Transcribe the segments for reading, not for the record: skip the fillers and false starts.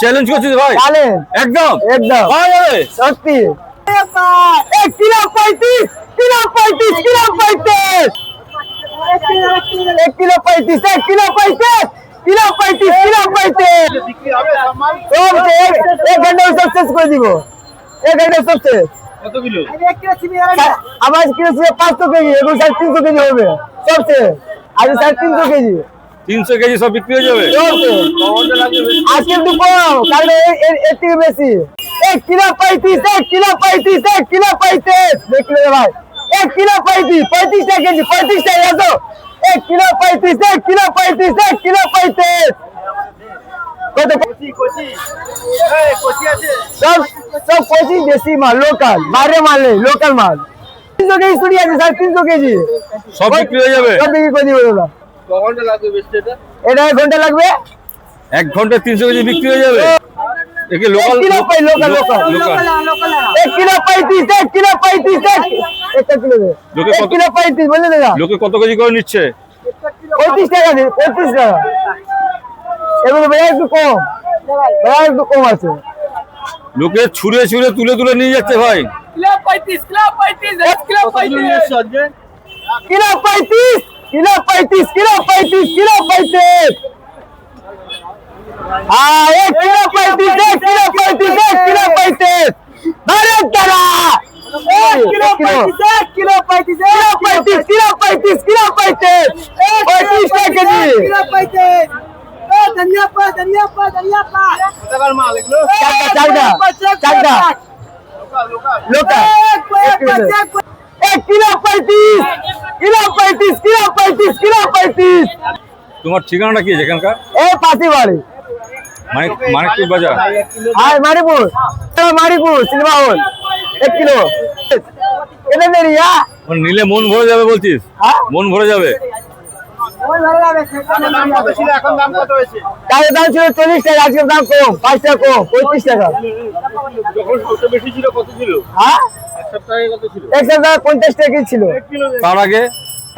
Challenge করছিস ভাই? Challenge একদম একদম পাওয়া যাবে? সত্যি 1 kilo 35 kilo 35 kilo 35 1 kilo 35 1 kilo 35 kilo 35 kilo 35 এক ঘন্টা সাকসেস করে দিব। এক ঘন্টা সাকসেস কত কিলো? আমার কিলো 500 কেজি এবং 350 কেজি হবে সবচেয়ে আজ 350 কেজি 300 কেজি সব বিক্রি হয়ে যাবে? আজকে একটু কম কারণ এর থেকে বেশি 1 কিলো 35 1 কিলো 35 1 কিলো 35 দেখলে ভাই 1 কিলো 35 35 টাকা কেজি 35 টাকা এসো 1 কিলো 35 1 কিলো 35 1 কিলো 35 কত সব সব কোচি দেশি মাল লোকাল বাইরে মাল নেই লোকাল মাল 300 কেজি ছুটি আছে 350 কেজি সব বিক্রি হয়ে যাবে? সব বিক্রি করে দিব দাদা। এটা 1 ঘন্টা লাগবে 1 ঘন্টায় 300 কেজি বিক্রি হয়ে যাবে? একে লোকাল কিলো পাই local local 1 kilo 35 1 kilo 35 1 kilo দে লোকে 1 কিলো 35 বলে দাদা লোকে কত কেজি করে নিচ্ছে? 35 টাকা দে 35 টাকা এগুলো ভাই একটু কম ভাই একটু কম আছে লোকে ছুঁড়ে ছুঁড়ে তুলে তুলে নিয়ে যাচ্ছে ভাই। কিলো 35 কিলো 35 কিলো 35 কিলো 35 हाँ 1 किलो 35 1 किलो 35 1 किलो 35 अरे तारा 1 किलो 35 1 किलो 35 किलो 35 किलो 35 35 टका जी किलो 35 धनिया पा चाका लोका 1 किलो 35 किलो 35 किलो 35 किलो 35 তোমার ঠিকানাটা কি এখানকার? ए पासी वाली মানিকপুর বাজার। हाय Maripur Maripur cinema hall 1 kilo कितने दे रही है নিলে মন ভরে যাবে বলছিস? হ্যাঁ মন ভরে যাবে। তার দাম ছিল 40 টাকা আজকে দাম কম 5 টাকা কম 35 টাকা যখন সবচেয়ে বেশি ছিল কত ছিল? হ্যাঁ এক সপ্তাহে কত ছিল? 150 টাকা কেজি ছিল তার আগে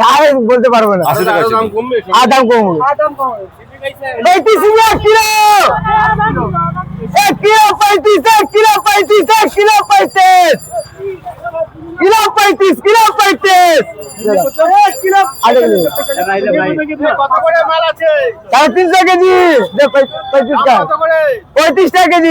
তার বলতে পারবো না 80 টাকা ছিল। দাম কম 35 kilo 1 kilo 35 1 kilo 35 1 kilo 35 kilo 35 kilo 35 1 kilo কত করে মাল আছে? 350 কেজি 35 টাকা 35 টাকা কেজি